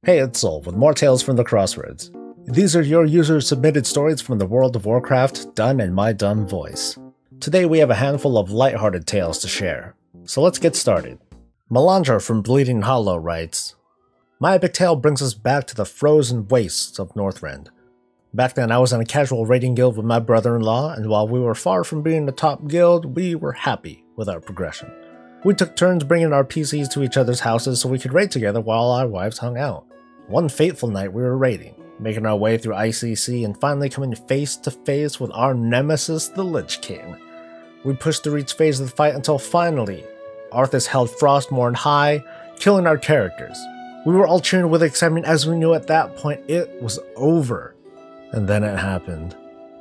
Hey, it's Soul with more tales from the Crossroads. These are your user-submitted stories from the world of Warcraft, done in my dumb voice. Today we have a handful of lighthearted tales to share, so let's get started. Melandra from Bleeding Hollow writes, my epic tale brings us back to the frozen wastes of Northrend. Back then I was in a casual raiding guild with my brother-in-law, and while we were far from being the top guild, we were happy with our progression. We took turns bringing our PCs to each other's houses so we could raid together while our wives hung out. One fateful night we were raiding, making our way through ICC and finally coming face to face with our nemesis, the Lich King. We pushed through each phase of the fight until finally, Arthas held Frostmourne high, killing our characters. We were all cheering with excitement as we knew at that point it was over. And then it happened.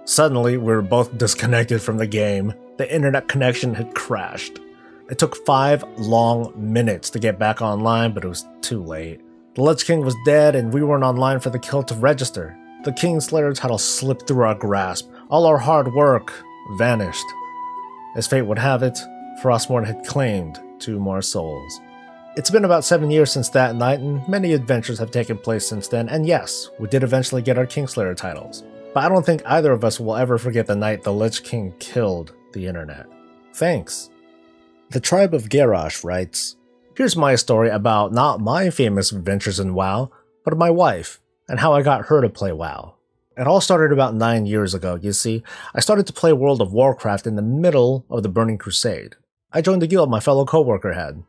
Suddenly, we were both disconnected from the game. The internet connection had crashed. It took 5 long minutes to get back online, but it was too late. The Lich King was dead and we weren't online for the kill to register. The Kingslayer title slipped through our grasp. All our hard work vanished. As fate would have it, Frostmourne had claimed 2 more souls. It's been about 7 years since that night and many adventures have taken place since then, and yes, we did eventually get our Kingslayer titles. But I don't think either of us will ever forget the night the Lich King killed the internet. Thanks. The Tribe of Garrosh writes, here's my story about not my famous adventures in WoW, but my wife, and how I got her to play WoW. It all started about 9 years ago, you see. I started to play World of Warcraft in the middle of the Burning Crusade. I joined the guild my fellow co-worker had.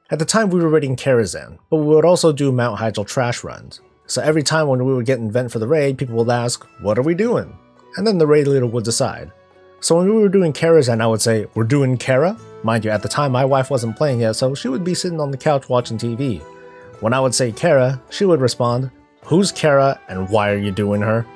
At the time we were raiding Karazhan, but we would also do Mount Hyjal trash runs. So every time when we would get an event for the raid, people would ask, what are we doing? And then the raid leader would decide. So when we were doing Karazhan, I would say, we're doing Kara? Mind you, at the time my wife wasn't playing yet, so she would be sitting on the couch watching TV. When I would say Kara, she would respond, who's Kara and why are you doing her?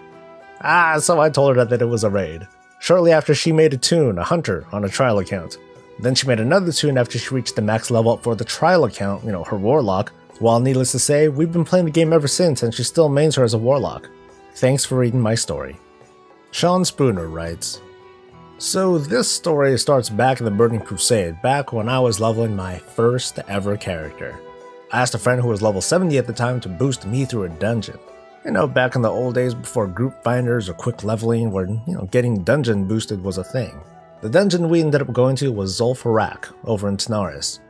So I told her that it was a raid. Shortly after, she made a toon, a hunter, on a trial account. Then she made another toon after she reached the max level up for the trial account, her warlock. Well, needless to say, we've been playing the game ever since and she still mains her as a warlock. Thanks for reading my story. Sean Spooner writes, so this story starts back in the Burning Crusade, back when I was leveling my first ever character. I asked a friend who was level 70 at the time to boost me through a dungeon. Back in the old days before group finders or quick leveling where, getting dungeon boosted was a thing. The dungeon we ended up going to was Zul'Farrak, over in Tanaris.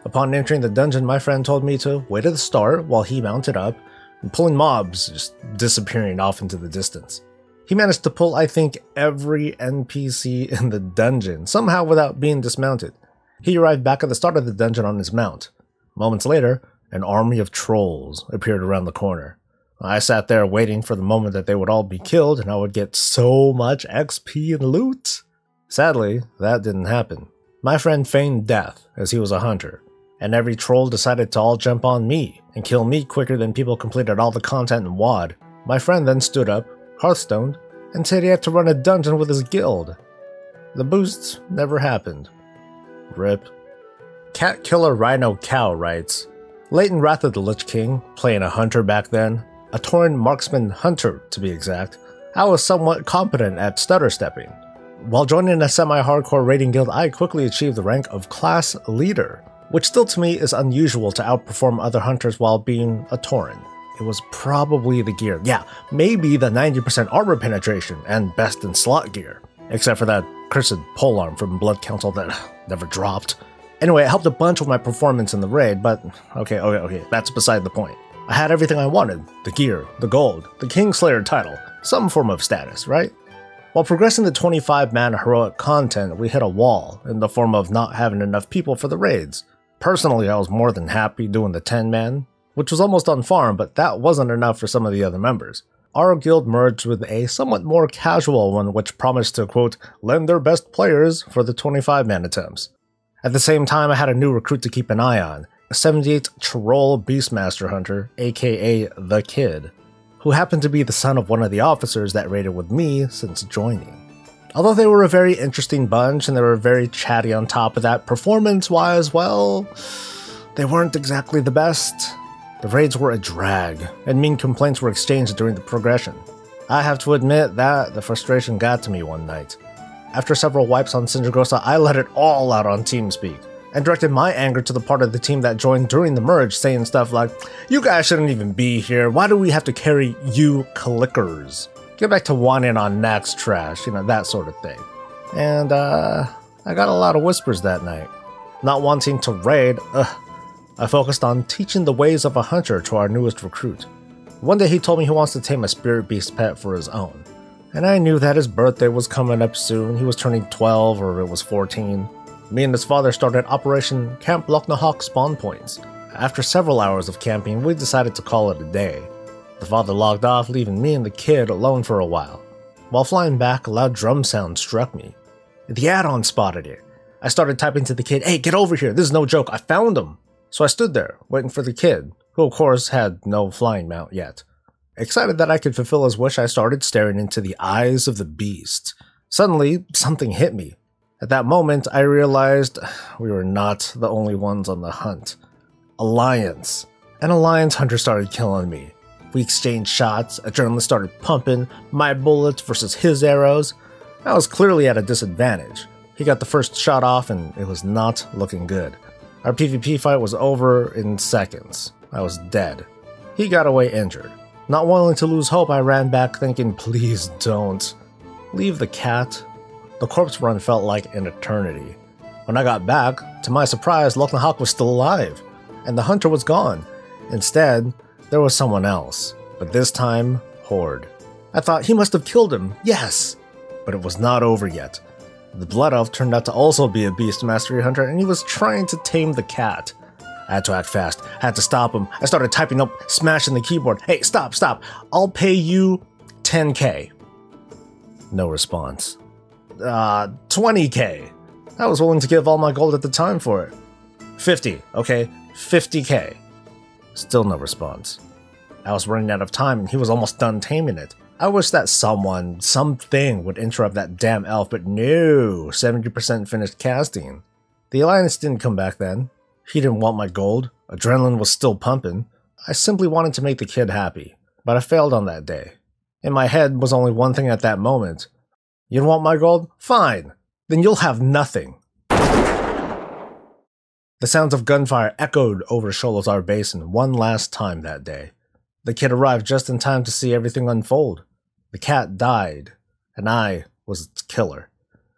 Upon entering the dungeon, my friend told me to wait at the start while he mounted up, and pulling mobs, just disappearing off into the distance. He managed to pull, I think, every NPC in the dungeon, somehow without being dismounted. He arrived back at the start of the dungeon on his mount. Moments later, an army of trolls appeared around the corner. I sat there waiting for the moment that they would all be killed and I would get so much XP and loot. Sadly, that didn't happen. My friend feigned death as he was a hunter, and every troll decided to all jump on me and kill me quicker than people completed all the content in WoD. My friend then stood up, Hearthstoned, and said he had to run a dungeon with his guild. The boosts never happened. RIP. Cat Killer Rhino Cow writes, late in Wrath of the Lich King, playing a hunter back then, a Tauren marksman hunter to be exact, I was somewhat competent at stutter stepping. While joining a semi-hardcore raiding guild, I quickly achieved the rank of class leader, which still to me is unusual to outperform other hunters while being a Tauren. It was probably the gear. Yeah, maybe the 90% armor penetration and best in slot gear. Except for that cursed polearm from Blood Council that never dropped. Anyway, it helped a bunch with my performance in the raid, but okay, that's beside the point. I had everything I wanted. The gear, the gold, the Kingslayer title, some form of status, right? While progressing the 25-man heroic content, we hit a wall in the form of not having enough people for the raids. Personally, I was more than happy doing the 10-man, which was almost on farm, but that wasn't enough for some of the other members. Our guild merged with a somewhat more casual one which promised to, quote, lend their best players for the 25-man attempts. At the same time, I had a new recruit to keep an eye on, a 78 Troll Beastmaster Hunter, aka The Kid, who happened to be the son of one of the officers that raided with me since joining. Although they were a very interesting bunch and they were very chatty on top of that, performance-wise, well, they weren't exactly the best. The raids were a drag, and mean complaints were exchanged during the progression. I have to admit that the frustration got to me one night. After several wipes on Sindragosa, I let it all out on TeamSpeak. and directed my anger to the part of the team that joined during the merge, saying stuff like, "You guys shouldn't even be here, why do we have to carry you clickers? Get back to whining on Nax trash," that sort of thing. And I got a lot of whispers that night. Not wanting to raid, I focused on teaching the ways of a hunter to our newest recruit. One day he told me he wants to tame a spirit beast pet for his own. And I knew that his birthday was coming up soon. He was turning 12 or it was 14. Me and his father started Operation Camp Locknahawk Spawn Points. After several hours of camping, we decided to call it a day. The father logged off, leaving me and the kid alone for a while. While flying back, a loud drum sound struck me. The add-on spotted it. I started typing to the kid, "Hey, get over here, this is no joke, I found him!" So I stood there, waiting for the kid, who of course had no flying mount yet. Excited that I could fulfill his wish, I started staring into the eyes of the beast. Suddenly, something hit me. At that moment, I realized we were not the only ones on the hunt. Alliance. An Alliance hunter started killing me. We exchanged shots, adrenaline started pumping, my bullets versus his arrows. I was clearly at a disadvantage. He got the first shot off and it was not looking good. Our PvP fight was over in seconds. I was dead. He got away injured. Not willing to lose hope, I ran back thinking, please don't. Leave the cat. The corpse run felt like an eternity. When I got back, to my surprise, Locknahawk was still alive, and the hunter was gone. Instead, there was someone else, but this time, Horde. I thought he must have killed him, yes! But it was not over yet. The Blood Elf turned out to also be a Beast Mastery Hunter, and he was trying to tame the cat. I had to act fast. I had to stop him. I started typing up, smashing the keyboard. Hey, stop! I'll pay you 10k. No response. 20k. I was willing to give all my gold at the time for it. 50, okay? 50k. Still no response. I was running out of time and he was almost done taming it. I wish that something would interrupt that damn elf, but no, 70% finished casting. The Alliance didn't come back then. He didn't want my gold. Adrenaline was still pumping. I simply wanted to make the kid happy, but I failed on that day. In my head was only one thing at that moment. You don't want my gold? Fine. Then you'll have nothing. The sounds of gunfire echoed over Sholazar Basin one last time that day. The kid arrived just in time to see everything unfold. The cat died, and I was its killer.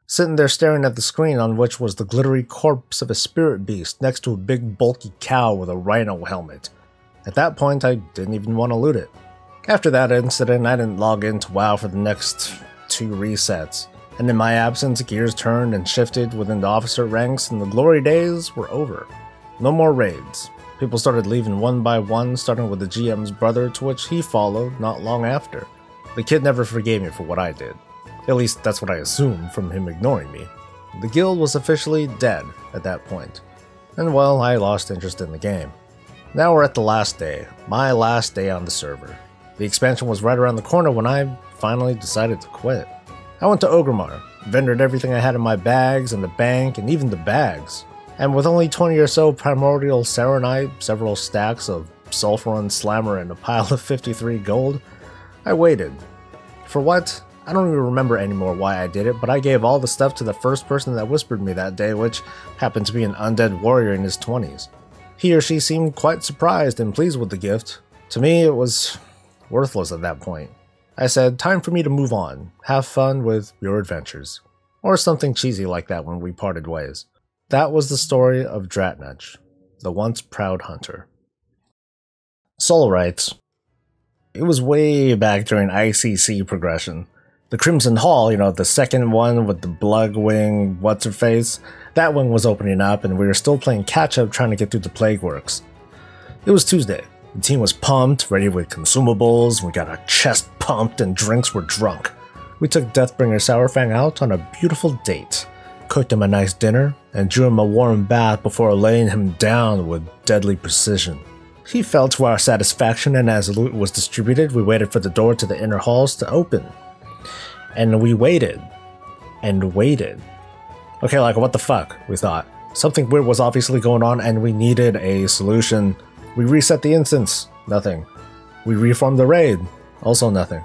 Sitting there staring at the screen on which was the glittery corpse of a spirit beast next to a big bulky cow with a rhino helmet. At that point, I didn't even want to loot it. After that incident, I didn't log into WoW for the next 2 resets, and in my absence, gears turned and shifted within the officer ranks and the glory days were over. No more raids. People started leaving one by one, starting with the GM's brother, to which he followed not long after. The kid never forgave me for what I did. At least that's what I assumed from him ignoring me. The guild was officially dead at that point, and well, I lost interest in the game. Now we're at the last day, my last day on the server. The expansion was right around the corner when I finally decided to quit. I went to Orgrimmar, vendored everything I had in my bags and the bank and even the bags. And with only 20 or so primordial Serenite, several stacks of Sulfuron Slammer and a pile of 53 gold, I waited. For what? I don't even remember anymore why I did it, but I gave all the stuff to the first person that whispered me that day, which happened to be an undead warrior in his 20s. He or she seemed quite surprised and pleased with the gift. To me, it was worthless at that point. I said, time for me to move on, have fun with your adventures. Or something cheesy like that when we parted ways. That was the story of Dratnach, the once proud hunter. Soul writes, it was way back during ICC progression. The Crimson Hall, the second one with the Bloodwing, what's-her-face, that one was opening up and we were still playing catch-up trying to get through the Plague Works. It was Tuesday. The team was pumped, ready with consumables, we got our chest pumped and drinks were drunk. We took Deathbringer Sourfang out on a beautiful date, cooked him a nice dinner, and drew him a warm bath before laying him down with deadly precision. He fell to our satisfaction, and as loot was distributed, we waited for the door to the inner halls to open. And we waited. And waited. Okay, what the fuck, we thought. Something weird was obviously going on and we needed a solution. We reset the instance. Nothing. We reformed the raid. Also nothing.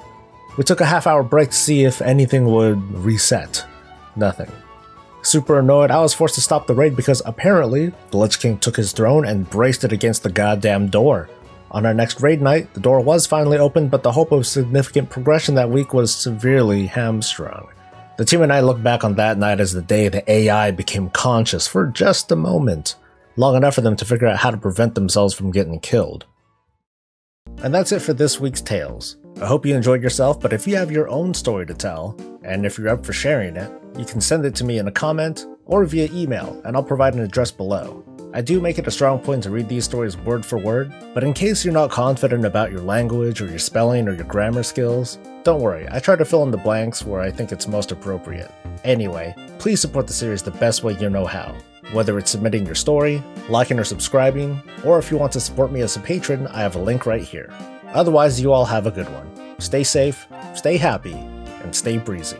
We took a half-hour break to see if anything would reset. Nothing. Super annoyed, I was forced to stop the raid because apparently, the Lich King took his throne and braced it against the goddamn door. On our next raid night, the door was finally opened, but the hope of significant progression that week was severely hamstrung. The team and I look back on that night as the day the AI became conscious for just a moment, long enough for them to figure out how to prevent themselves from getting killed. And that's it for this week's Tales. I hope you enjoyed yourself, but if you have your own story to tell, and if you're up for sharing it, you can send it to me in a comment or via email, and I'll provide an address below. I do make it a strong point to read these stories word for word, but in case you're not confident about your language or your spelling or your grammar skills, don't worry, I try to fill in the blanks where I think it's most appropriate. Anyway, please support the series the best way you know how. Whether it's submitting your story, liking or subscribing, or if you want to support me as a patron, I have a link right here. Otherwise, you all have a good one. Stay safe, stay happy, and stay breezy.